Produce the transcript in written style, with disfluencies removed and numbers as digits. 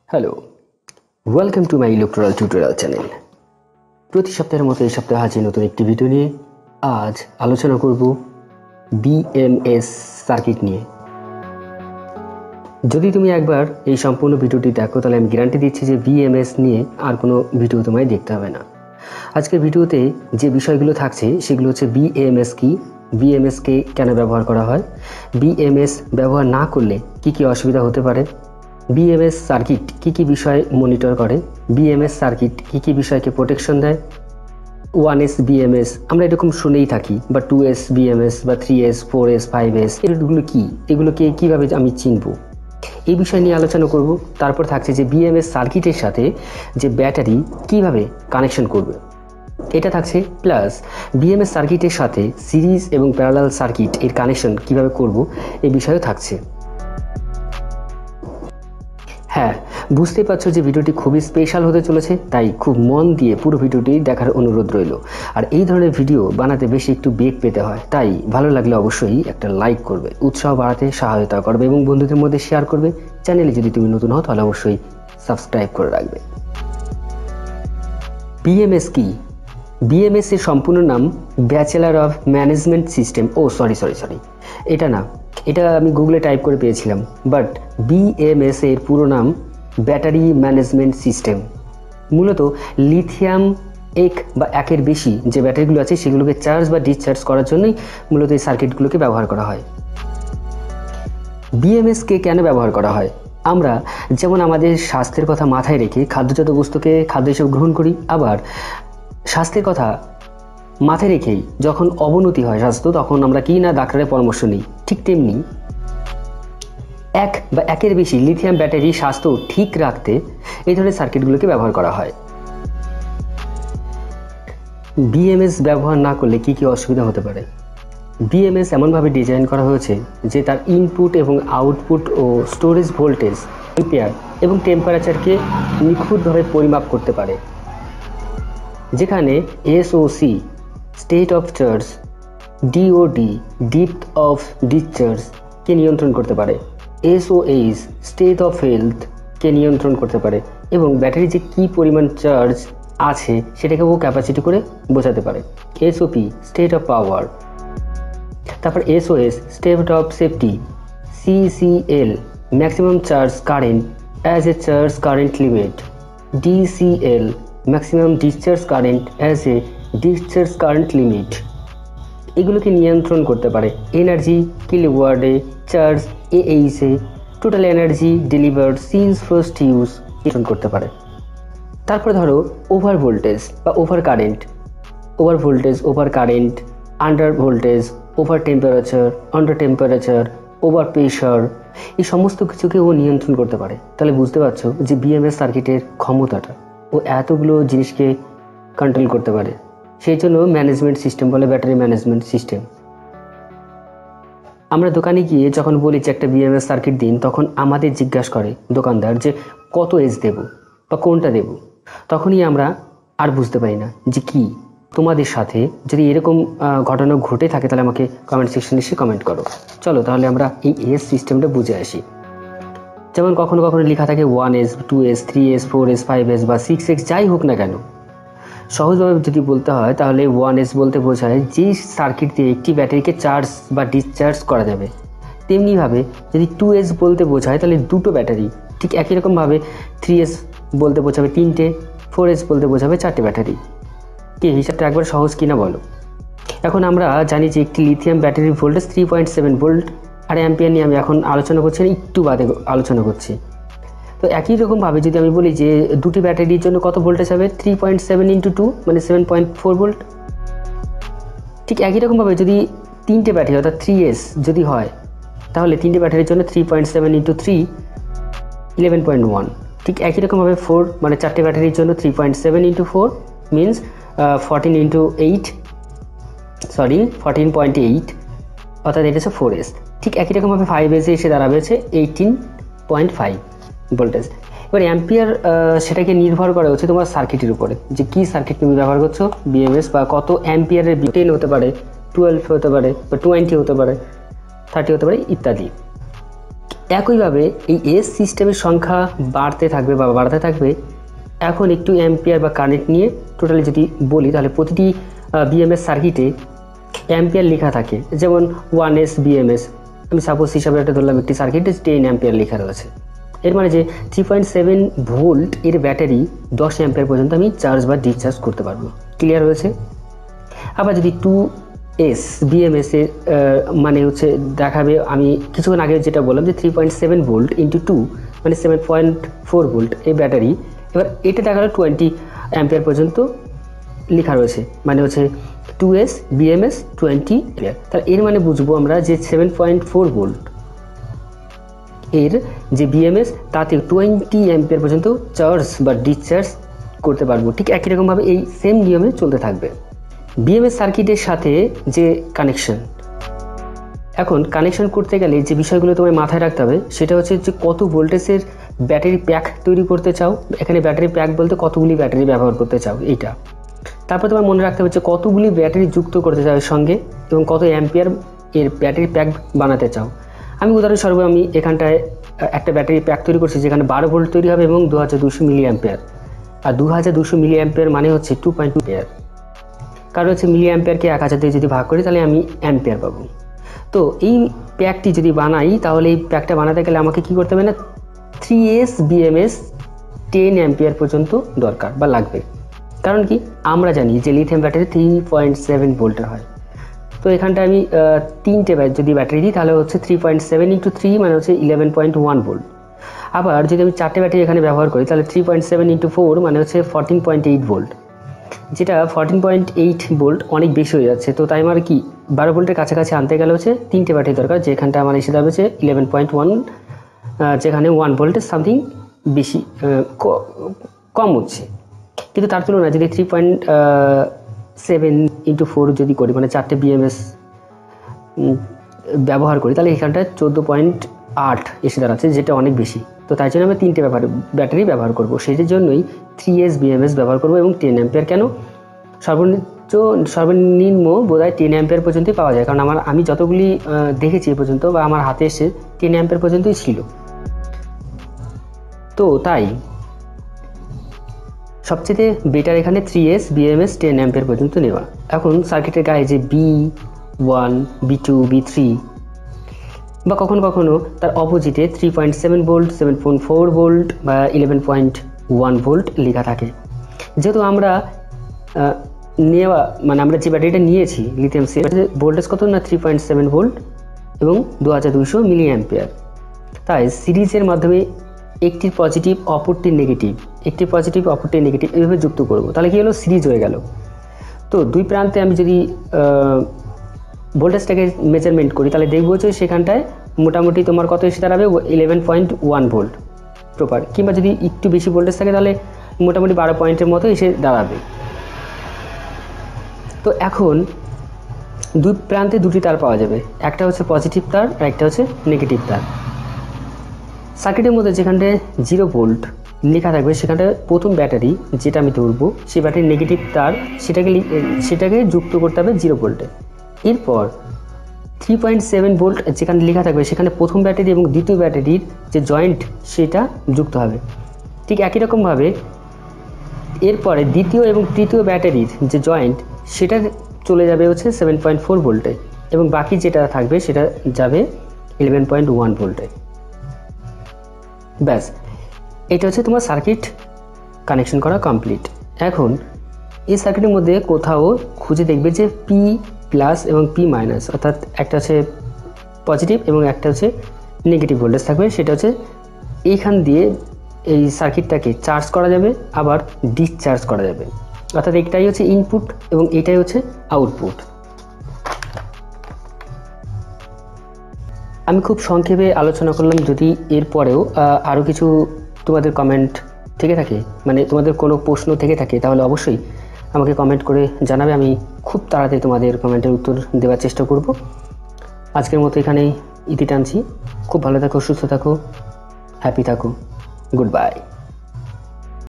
Hello, welcome to my electoral tutorial channel. প্রতি সপ্তাহের মতো এই সপ্তাহে হাজির নতুন একটি ভিডিও নিয়ে। আজ আলোচনা করব BMS সার্কিট নিয়ে। যদি তুমি একবার এই সম্পূর্ণ ভিডিওটি দেখো তাহলে আমি গ্যারান্টি দিচ্ছি যে BMS নিয়ে আর কোনো ভিডিও তোমায় দেখতে হবে না। আজকের ভিডিওতে যে বিষয়গুলো থাকছে সেগুলো হচ্ছে BMS কি, BMS কে কেন ব্যবহার করা হয়, BMS ব্যবহার না করলে কি কি অসুবিধা হতে পারে, BMS সার্কিট কি কি বিষয় মনিটর করে, BMS সার্কিট কি কি বিষয়কে প্রোটেকশন দেয়, 1S BMS আমরা এরকম শুনেই থাকি, বা 2S BMS বা 3S 4S 5S এগুলো কি, এগুলোকে কিভাবে আমি চিনব, এই বিষয় নিয়ে আলোচনা করব। তারপর থাকছে যে BMS সার্কিটের সাথে যে ব্যাটারি কিভাবে কানেকশন করবে এটা থাকছে, প্লাস BMS সার্কিটের সাথে সিরিজ এবং প্যারালাল সার্কিট এর কানেকশন কিভাবে করব এই বিষয়ও থাকছে। হ্যাঁ, বুঝতেই পারছো যে ভিডিওটি খুবই স্পেশাল হতে চলেছে, তাই খুব মন দিয়ে পুরো ভিডিওটি দেখার অনুরোধ রইল। আর এই ধরনের ভিডিও বানাতে বেশি একটু বেগ পেতে হয়, তাই ভালো লাগলে অবশ্যই একটা লাইক করবে, উৎসাহ বাড়াতে সহায়তা করবে এবং বন্ধুদের মধ্যে শেয়ার করবে। চ্যানেলে যদি তুমি নতুন হও তাহলে অবশ্যই সাবস্ক্রাইব করে রাখবে। BMS কি? BMS এর সম্পূর্ণ নাম bachelor of management system. Sorry, এটা না, এটা আমি গুগলে টাইপ করে পেয়েছিলাম, বাট BMS এর পুরো নাম ব্যাটারি ম্যানেজমেন্ট সিস্টেম। মূলত লিথিয়াম বা একের বেশি যে ব্যাটারিগুলো আছে সেগুলোকে চার্জ বা ডিসচার্জ করার জন্যই মূলত এই সার্কিটগুলোকে ব্যবহার করা হয়। BMS কে কেন ব্যবহার করা হয়? আমরা যেমন আমাদের স্বাস্থ্যের কথা মাথায় রেখে খাদ্যজাত বস্তুকে খাদ্য হিসেবে গ্রহণ করি, আবার স্বাস্থ্যের কথা মাথায় রেখেই যখন অবনতি হয় স্বাস্থ্য তখন আমরা কি না ডাক্তারের পরামর্শ নিই, ঠিক তেমনি এক বা একের বেশি লিথিয়াম ব্যাটারি স্বাস্থ্য ঠিক রাখতে এই ধরনের সার্কিটগুলোকে ব্যবহার করা হয়। BMS ব্যবহার না করলে কি কি অসুবিধা হতে পারে? BMS এমনভাবে ডিজাইন করা হয়েছে যে তার ইনপুট এবং আউটপুট ও স্টোরেজ ভোল্টেজ, অ্যাম্পিয়ার এবং টেম্পারেচারকে নিখুঁতভাবে পরিমাপ করতে পারে। যেখানে SOC state of charge, DOD depth of discharge কে নিয়ন্ত্রণ করতে পারে, SOH স্টেট অফ হেলথ কে নিয়ন্ত্রণ করতে পারে এবং ব্যাটারি যে কী পরিমাণ চার্জ আছে সেটাকে ও ক্যাপাসিটি করে বোঝাতে পারে, SOP স্টেট অফ পাওয়ার, তারপর SOS state of safety, CCL maximum charge current as a charge current limit, DCL maximum discharge current as a discharge current limit. এগুলোকে নিয়ন্ত্রণ করতে পারে। এনার্জি কিলোওয়াটে চার্জ, AH এ total energy delivered since first use নিয়ন্ত্রণ করতে পারে। তারপরে ধরো ওভার ভোল্টেজ বা over current, under voltage, over temperature, under temperature, over pressure, এই সমস্ত কিছুকে ও নিয়ন্ত্রণ করতে পারে। তাহলে বুঝতে পারছো যে BMS সার্কিটের ক্ষমতাটা, ও এতগুলো জিনিসকে কন্ট্রোল করতে পারে। সেই জন্য ম্যানেজমেন্ট সিস্টেম বলে ব্যাটারি ম্যানেজমেন্ট সিস্টেম। আমরা দোকানে গিয়ে যখন বলি যে একটা BMS সার্কিট দিন, তখন আমাদের জিজ্ঞাসা করে দোকানদার যে কত এজ দেব বা কোনটা দেব। তখনই আমরা আর বুঝতে পারি না যে কি। তোমাদের সাথে যদি এরকম ঘটনা ঘটে থাকে তাহলে আমাকে কমেন্ট সেকশনে এসে কমেন্ট করো। চলো তাহলে আমরা এই এজ সিস্টেমটা বুঝে আসি। যেমন কখনো কখনো লেখা থাকে 1S 2S 3S 4S 5S বা 6X, যাই হোক না কেন। সহজভাবে যদি বলতে হয় তাহলে 1S বলতে বোঝায় যে সার্কিট দিয়ে একটি ব্যাটারিকে চার্জ বা ডিসচার্জ করা যাবে। তেমনিভাবে যদি 2S বলতে বোঝায় তাহলে দুটো ব্যাটারি, ঠিক একই রকমভাবে 3S বলতে বোঝাবে তিনটে, 4S বলতে বোঝাবে চারটে ব্যাটারি। কি হিসাবটা একবার সহজ কিনা বলো? এখন আমরা জানি যে একটি লিথিয়াম ব্যাটারির ভোল্টেজ 3.7 ভোল্ট আর অ্যাম্পিয়ার নিয়ে আমি এখন আলোচনা করছি না, একটু বাদে আলোচনা করছি। তো একই রকমভাবে যদি আমি বলি যে দুটি ব্যাটারির জন্য কত ভোল্টেজ হবে, 3.7 × 2 মানে 7.4 ভোল্ট। ঠিক একই রকমভাবে যদি তিনটে ব্যাটারি অর্থাৎ 3S যদি হয় তাহলে তিনটে ব্যাটারির জন্য 3.7 × 3 11.1। ঠিক একই রকমভাবে 4 মানে চারটে ব্যাটারির জন্য 3.7 × 4 মিনস 14.8 অর্থাৎ এটা হচ্ছে 4S। ঠিক একই রকমভাবে 5S এসে দাঁড়াবে হচ্ছে 18.5 ভোল্টেজ। এবার অ্যাম্পিয়ার সেটাকে নির্ভর করে হচ্ছে তোমার সার্কিটের উপরে, যে কি সার্কিট তুমি ব্যবহার করছো BMS, বা কত অ্যাম্পিয়ারের 10 হতে পারে, 12 হতে পারে, বা 20 হতে পারে, 30 হতে পারে ইত্যাদি। একইভাবে এই এস সিস্টেমের সংখ্যা বাড়তে থাকবে বা বাড়তে থাকবে। এখন একটু অ্যাম্পিয়ার বা কারেন্ট নিয়ে টোটালি যদি বলি তাহলে প্রতিটি বিএমএস সার্কিটে অ্যাম্পিয়ার লেখা থাকে, যেমন 1S BMS আমি সাপোজ হিসাবে একটা ধরলাম একটি সার্কিটে 10 অ্যাম্পিয়ার লেখা রয়েছে। এর মানে যে 3.7 ভোল্ট এর ব্যাটারি 10 অ্যাম্পিয়ার পর্যন্ত আমি চার্জ বা ডিসচার্জ করতে পারবো। ক্লিয়ার হয়েছে? আবার যদি 2S BMS এর মানে হচ্ছে দেখাবে, আমি কিছুক্ষণ আগে যেটা বললাম যে 3.7 ভোল্ট ইন্টু 2 মানে 7.4 ভোল্ট এই ব্যাটারি। এবার এটা দেখালো 20 অ্যাম্পিয়ার পর্যন্ত লেখা রয়েছে, মানে হচ্ছে 2S BMS 20 অ্যাম্পিয়ার। তাহলে এর মানে বুঝবো আমরা যে 7.4 ভোল্ট এর যে BMS তাতে 20 অ্যাম্পিয়ার পর্যন্ত চার্জ বা ডিসচার্জ করতে পারবো। ঠিক একই রকমভাবে এই সেম নিয়মে চলতে থাকবে। BMS সার্কিটের সাথে যে কানেকশন, এখন কানেকশন করতে গেলে যে বিষয়গুলো তোমায় মাথায় রাখতে হবে সেটা হচ্ছে যে কত ভোল্টেজের ব্যাটারি প্যাক তৈরি করতে চাও। এখানে ব্যাটারি প্যাক বলতে কতগুলি ব্যাটারি ব্যবহার করতে চাও এইটা। তারপর তোমার মনে রাখতে হবে যে কতগুলি ব্যাটারি যুক্ত করতে চাও এর সঙ্গে এবং কত অ্যাম্পিয়ার এর ব্যাটারি প্যাক বানাতে চাও। আমি উদাহরণস্বরূপ আমি এখানটায় একটা ব্যাটারি প্যাক তৈরি করছি যেখানে 12 ভোল্ট তৈরি হবে এবং 2200 মিলি অ্যাম্পিয়ার। আর 2200 মিলি অ্যাম্পিয়ার মানে হচ্ছে 2.2 অ্যাম্পিয়ার। কারণ হচ্ছে মিলি অ্যাম্পিয়ারকে 1000 দিয়ে যদি ভাগ করি তাহলে আমি অ্যাম্পিয়ার পাবো। তো এই প্যাকটি যদি বানাই তাহলে এই প্যাকটা বানাতে গেলে আমাকে কি করতে হবে না 3S BMS 10 অ্যাম্পিয়ার পর্যন্ত দরকার বা লাগবে। কারণ কি আমরা জানি যে লিথিয়াম ব্যাটারি 3.7 ভোল্টের হয়। তো এখানটা আমি 3টে যদি ব্যাটারি দিই তাহলে হচ্ছে 3.7 ইন্টু 3 মানে হচ্ছে 11.1 ভোল্ট। আবার যদি আমি 4টে ব্যাটারি এখানে ব্যবহার করি তাহলে 3.7 ইন্টু 4 মানে হচ্ছে 14.8 ভোল্ট, যেটা 14.8 ভোল্ট অনেক বেশি হয়ে যাচ্ছে। তো তাই আমার কি 12 ভোল্টের কাছাকাছি আনতে গেলে হচ্ছে 3টে ব্যাটারি দরকার, যেখানটা আমার এসে যাবে হচ্ছে 11.1, যেখানে 1 ভোল্টের সামথিং বেশি কম হচ্ছে। কিন্তু তার তুলনায় যদি 3.7 ইন্টু 4 যদি করি মানে 4টে BMS ব্যবহার করি তাহলে এখানটায় 14.8 এসে দাঁড়াচ্ছে, যেটা অনেক বেশি। তো তাই জন্য আমি 3টে ব্যাটারি ব্যবহার করব। সেটার জন্যই 3S BMS ব্যবহার করব এবং 10 অ্যাম্পিয়ার। কেন? সর্বনিম্ন বোধহয় 10 অ্যাম্পিয়ার পর্যন্তই পাওয়া যায়, কারণ আমি যতগুলি দেখেছি এ পর্যন্ত বা আমার হাতে এসে 10 অ্যাম্পিয়ার পর্যন্তই ছিল। তো তাই সবচেয়ে বেটার এখানে 3S BMS 10 অ্যাম্পিয়ার পর্যন্ত নেওয়া। এখন সার্কিটের গায়ে যে B1 B2 B3 বা কখনো কখনো তার অপোজিটে 3.7 ভোল্ট 7.4 ভোল্ট বা 11.1 ভোল্ট লেখা থাকে। যেহেতু আমরা মানে আমরা যে ব্যাটারিটা নিয়েছি লিথিয়াম সেল ভোল্টেজ কত না 3.7 ভোল্ট এবং 2200 মিলি অ্যাম্পিয়ার। তাই সিরিজের মাধ্যমে একটি পজিটিভ অপরটি নেগেটিভ, একটি পজিটিভ অপরটি নেগেটিভ এইভাবে যুক্ত করব। তাহলে কি হলো, সিরিজ হয়ে গেল। তো দুই প্রান্তে আমি যদি ভোল্টেজটাকে মেজারমেন্ট করি তাহলে দেখবো যে সেখানটায় মোটামুটি তোমার কত এসে দাঁড়াবে 11.1 ভোল্ট প্রপার, কিংবা যদি একটু বেশি ভোল্টেজ থাকে তাহলে মোটামুটি 12 পয়েন্টের মতো এসে দাঁড়াবে। তো এখন দুই প্রান্তে দুটি তার পাওয়া যাবে, একটা হচ্ছে পজিটিভ তার আর একটা হচ্ছে নেগেটিভ তার। সার্কিটের মধ্যে যেখানটায় 0 ভোল্ট লেখা থাকবে সেখানটায় প্রথম ব্যাটারি যেটা আমি ধরবো সেই ব্যাটারির নেগেটিভ তার সেটাকে যুক্ত করতে হবে 0 ভোল্টে। এরপর 3.7 ভোল্ট যেখানে লেখা থাকবে সেখানে প্রথম ব্যাটারি এবং দ্বিতীয় ব্যাটারির যে জয়েন্ট সেটা যুক্ত হবে। ঠিক একই রকমভাবে এরপরে দ্বিতীয় এবং তৃতীয় ব্যাটারির যে জয়েন্ট সেটা চলে যাবে হচ্ছে 7.4 ভোল্টে এবং বাকি যেটা থাকবে সেটা যাবে 11.1 ভোল্টে। ব্যাস, এটা হচ্ছে তোমার সার্কিট কানেকশন করা কমপ্লিট। এখন এই সার্কিটের মধ্যে কোথাও খুঁজে দেখবে যে পি প্লাস এবং পি মাইনাস, অর্থাৎ একটা হচ্ছে পজিটিভ এবং একটা হচ্ছে নেগেটিভ ভোল্টেজ থাকবে। সেটা হচ্ছে এইখান দিয়ে এই সার্কিটটাকে চার্জ করা যাবে আবার ডিসচার্জ করা যাবে, অর্থাৎ একটাই হচ্ছে ইনপুট এবং এটাই হচ্ছে আউটপুট। আমি খুব সংক্ষেপে আলোচনা করলাম। যদি এরপরেও আরও কিছু তোমাদের কমেন্ট থেকে থাকে, মানে তোমাদের কোনো প্রশ্ন থেকে থাকে, তাহলে অবশ্যই আমাকে কমেন্ট করে জানাবে। আমি খুব তাড়াতাড়ি তোমাদের কমেন্টের উত্তর দেওয়ার চেষ্টা করব। আজকের মতো এখানেই ইতি টানছি। খুব ভালো থাকো, সুস্থ থাকো, হ্যাপি থাকো। Good bye.